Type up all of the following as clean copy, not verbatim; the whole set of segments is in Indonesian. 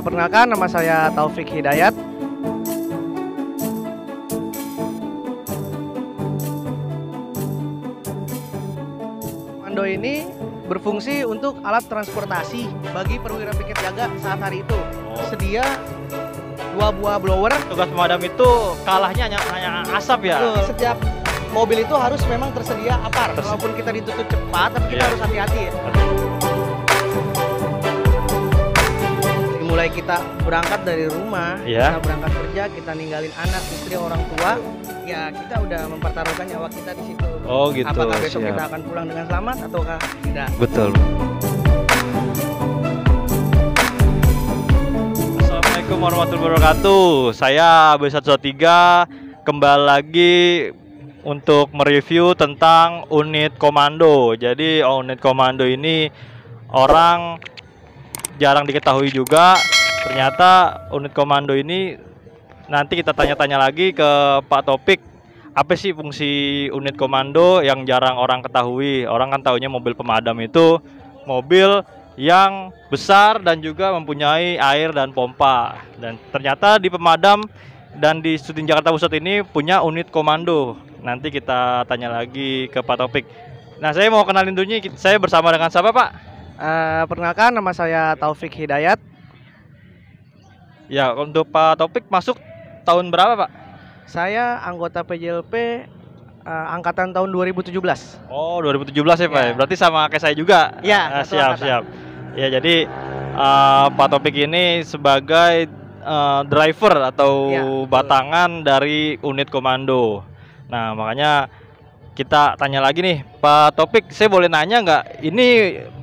Perkenalkan, nama saya Taufik Hidayat. Komando ini berfungsi untuk alat transportasi bagi perwira piket jaga saat hari itu. Sedia 2 buah blower. Tugas pemadam itu kalahnya hanya asap ya? Betul. Setiap mobil itu harus memang tersedia APAR. Walaupun kita ditutup cepat, tapi kita harus hati-hati ya. Mulai kita berangkat dari rumah, kita berangkat kerja, kita ninggalin anak, istri, orang tua, ya kita udah mempertaruhkan nyawa kita di situ. Oh gitu. Apakah besok kita akan pulang dengan selamat ataukah tidak? Betul. Assalamualaikum warahmatullahi wabarakatuh. Saya B113 kembali lagi untuk mereview tentang unit komando. Jadi unit komando ini orang jarang diketahui juga. Ternyata unit komando ini nanti kita tanya-tanya lagi ke Pak Topik. Apa sih fungsi unit komando yang jarang orang ketahui? Orang kan taunya mobil pemadam itu mobil yang besar dan juga mempunyai air dan pompa. Dan ternyata di pemadam dan di Sudin Jakarta Pusat ini punya unit komando. Nanti kita tanya lagi ke Pak Topik. Nah, saya mau kenalin dulu, saya bersama dengan siapa, Pak? Perkenalkan, nama saya Taufik Hidayat. Ya, untuk Pak Topik masuk tahun berapa, Pak? Saya anggota PJLP angkatan tahun 2017. Oh, 2017 ya, Pak. Ya. Berarti sama kayak saya juga. Ya, siap. Ya, jadi Pak Topik ini sebagai driver atau batangan dari unit komando. Nah, makanya kita tanya lagi nih, Pak Topik, saya boleh nanya nggak? Ini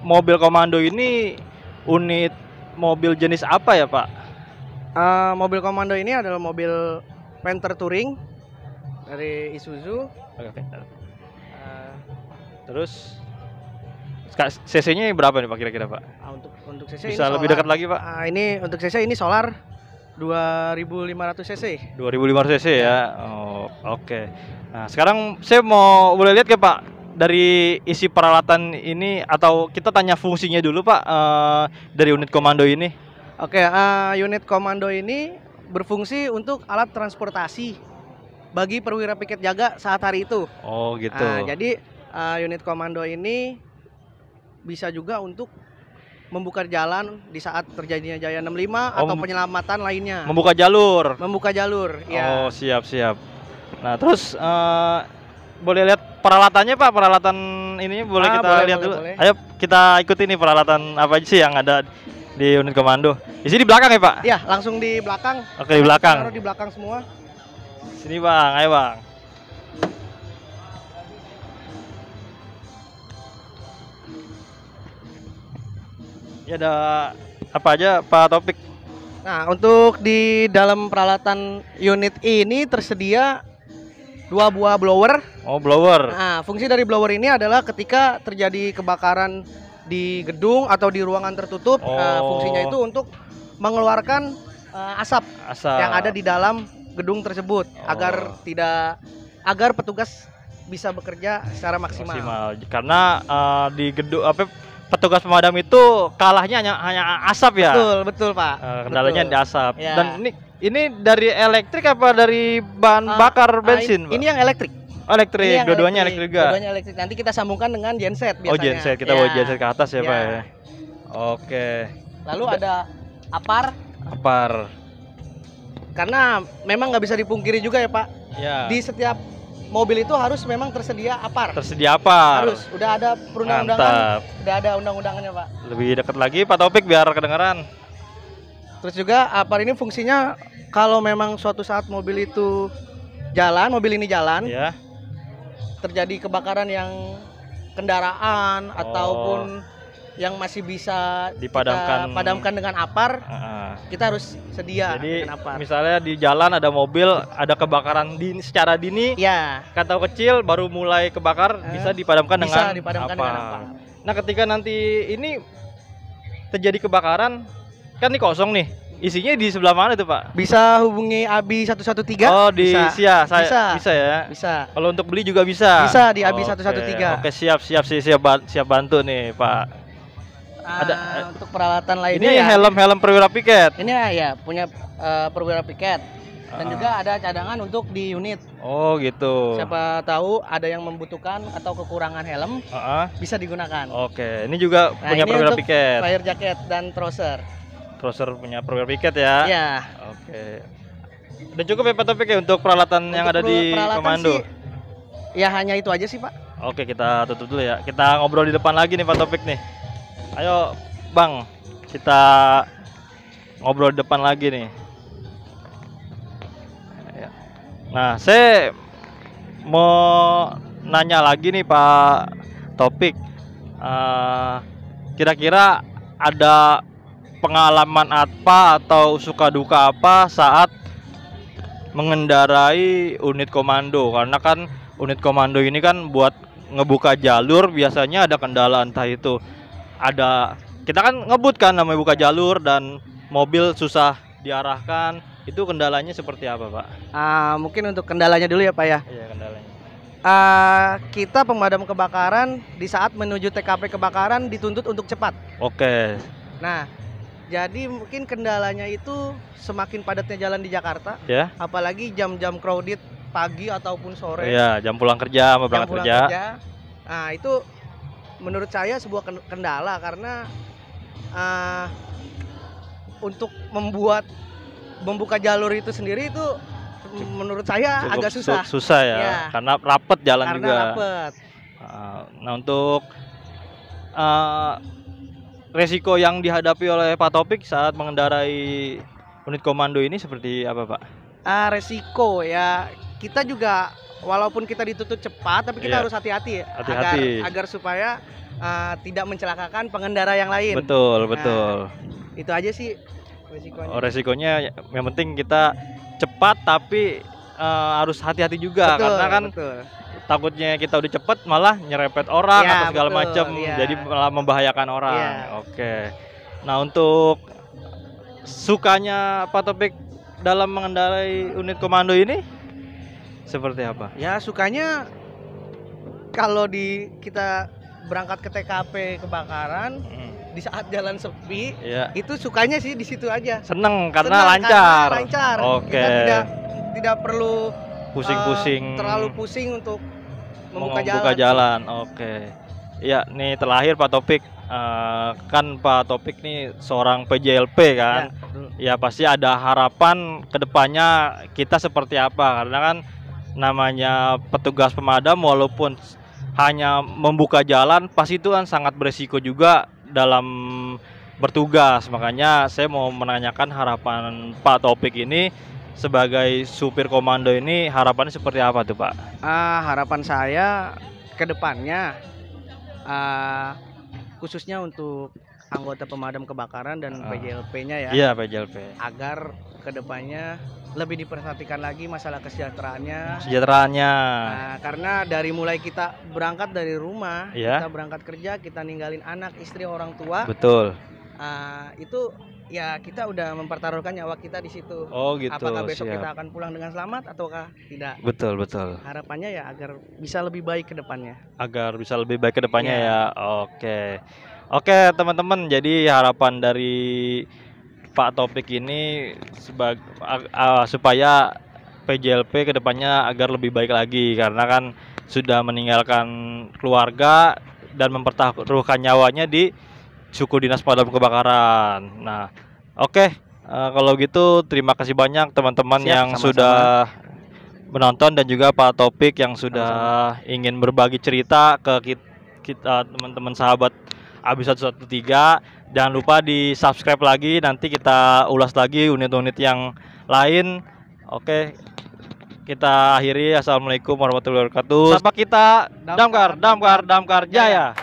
mobil komando ini unit mobil jenis apa ya, Pak? Mobil komando ini adalah mobil Panther Touring dari Isuzu. Terus cc-nya berapa nih Pak kira-kira, Pak? Untuk cc bisa ini lebih dekat lagi, Pak? Ini untuk cc ini solar 2500 cc. 2500 cc ya. Oh, oke. Nah, sekarang saya mau boleh lihat ya, Pak, dari isi peralatan ini atau kita tanya fungsinya dulu, Pak, dari unit komando ini. Oke, unit komando ini berfungsi untuk alat transportasi bagi perwira piket jaga saat hari itu. Oh, gitu. Jadi unit komando ini bisa juga untuk membuka jalan di saat terjadinya Jaya 65 atau penyelamatan lainnya. Membuka jalur. Membuka jalur, ya. Oh, siap. Nah, terus boleh lihat peralatannya, Pak? Peralatan ini boleh kita lihat dulu. Boleh. Ayo kita ikuti nih peralatan apa aja sih yang ada di unit komando. Di sini di belakang ya, Pak? Ya, langsung di belakang. Oke, di belakang. Taruh di belakang semua. Sini, Bang. Ayo, Bang. Ya, ada apa aja, Pak Topik? Nah, untuk di dalam peralatan unit ini tersedia 2 buah blower. Oh, blower. Nah, fungsi dari blower ini adalah ketika terjadi kebakaran di gedung atau di ruangan tertutup, fungsinya itu untuk mengeluarkan asap yang ada di dalam gedung tersebut agar petugas bisa bekerja secara maksimal. Karena di gedung petugas pemadam itu kalahnya hanya asap ya. Betul, Pak. Kendalanya di asap. Ya. Dan ini dari elektrik apa dari bahan bakar bensin, Pak? Ini yang elektrik. Elektrik, dua-duanya elektrik juga. Dua-duanya elektrik. Nanti kita sambungkan dengan genset biasanya. Oh, genset. Kita bawa genset ke atas ya, Pak ya. Oke. Lalu ada APAR. Karena memang nggak bisa dipungkiri juga ya, Pak. Ya. Di setiap mobil itu harus memang tersedia APAR. Harus. Udah ada perundang-undangan. Udah ada undang-undangannya, Pak. Lebih dekat lagi Pak Topik biar kedengaran. Terus juga APAR ini fungsinya kalau memang suatu saat mobil ini jalan, ya. Terjadi kebakaran yang kendaraan ataupun yang masih bisa padamkan dengan APAR, kita harus sedia. Jadi dengan APAR. Misalnya di jalan ada mobil, ada kebakaran secara dini, ya. Atau kecil baru mulai kebakar, bisa dipadamkan dengan APAR. Nah, ketika nanti ini terjadi kebakaran, kan ini kosong nih, isinya di sebelah mana tuh, Pak? Bisa hubungi ABI 113. Oh, di bisa ya. Bisa. Kalau untuk beli juga bisa. Bisa di ABI 113. Oke, siap bantu nih, Pak. Untuk peralatan lainnya ini ya, helm perwira piket. ini ya punya perwira piket dan juga ada cadangan untuk di unit. Oh gitu. Siapa tahu ada yang membutuhkan atau kekurangan helm, bisa digunakan. Oke, ini juga punya ini perwira untuk piket. Fire jacket dan trouser. Trouser punya perwira piket ya. Iya. Oke. Udah cukup ya Pak Topik ya untuk peralatan yang ada di komando? Sih, ya hanya itu aja sih Pak. Oke, kita tutup dulu ya. Kita ngobrol di depan lagi nih Pak Topik nih. Ayo Bang, kita ngobrol di depan lagi nih. Nah, saya mau nanya lagi nih Pak Topik. Kira-kira ada pengalaman apa atau suka duka apa saat mengendarai unit komando? Karena kan unit komando ini kan buat ngebuka jalur biasanya ada kendala, entah itu kita kan ngebut kan namanya buka jalur dan mobil susah diarahkan. Itu kendalanya seperti apa Pak? Mungkin untuk kendalanya dulu ya Pak ya. Iya, kendalanya. Kita pemadam kebakaran di saat menuju TKP kebakaran dituntut untuk cepat. Oke. Nah, jadi mungkin kendalanya itu semakin padatnya jalan di Jakarta, ya. Apalagi jam-jam crowded pagi ataupun sore. Iya, jam pulang kerja sama berangkat kerja. Nah, itu menurut saya sebuah kendala karena untuk membuka jalur itu sendiri itu menurut saya cukup agak susah. Susah ya, karena rapet jalan karena juga. Rapet. Nah, untuk resiko yang dihadapi oleh Pak Topik saat mengendarai unit komando ini seperti apa Pak? Resiko ya, kita juga walaupun kita dituntut cepat, tapi kita harus hati-hati agar supaya tidak mencelakakan pengendara yang lain. Betul. Itu aja sih resikonya. Resikonya yang penting kita cepat tapi harus hati-hati juga, karena kan takutnya kita udah cepet malah nyerempet orang atau segala macam, jadi malah membahayakan orang. Oke. Nah, untuk sukanya Pak Topik dalam mengendarai unit komando ini seperti apa? Ya, sukanya kalau kita berangkat ke TKP kebakaran di saat jalan sepi, itu sukanya sih di situ aja. Seneng karena lancar. Oke. Kita tidak perlu pusing-pusing, terlalu pusing untuk membuka jalan. Oke. Ya, nih terakhir Pak Topik, kan Pak Topik nih seorang PJLP kan. Ya pasti ada harapan kedepannya kita seperti apa, karena kan namanya petugas pemadam walaupun hanya membuka jalan pasti itu kan sangat beresiko juga dalam bertugas. Makanya saya mau menanyakan harapan Pak Topik ini sebagai supir komando ini, harapannya seperti apa tuh Pak? Harapan saya ke depannya khususnya untuk anggota pemadam kebakaran dan PJLP-nya ya. Iya, PJLP. Agar ke depannya lebih diperhatikan lagi masalah kesejahteraannya. Karena dari mulai kita berangkat dari rumah, kita berangkat kerja, kita ninggalin anak, istri, orang tua. Betul. Itu ya kita udah mempertaruhkan nyawa kita di situ. Oh gitu. Apakah besok kita akan pulang dengan selamat ataukah tidak? Betul. Harapannya ya agar bisa lebih baik ke depannya. Ya. Oke, teman-teman. Jadi harapan dari Pak Topik ini supaya PJLP kedepannya agar lebih baik lagi, karena kan sudah meninggalkan keluarga dan mempertaruhkan nyawanya di suku dinas pemadam kebakaran. Nah, kalau gitu terima kasih banyak teman-teman yang sudah menonton dan juga Pak Topik yang sudah ingin berbagi cerita ke kita teman-teman sahabat AB 113. Jangan lupa di subscribe lagi, nanti kita ulas lagi unit-unit yang lain. Oke, kita akhiri. Assalamualaikum warahmatullahi wabarakatuh. Sampai kita Damkar Jaya.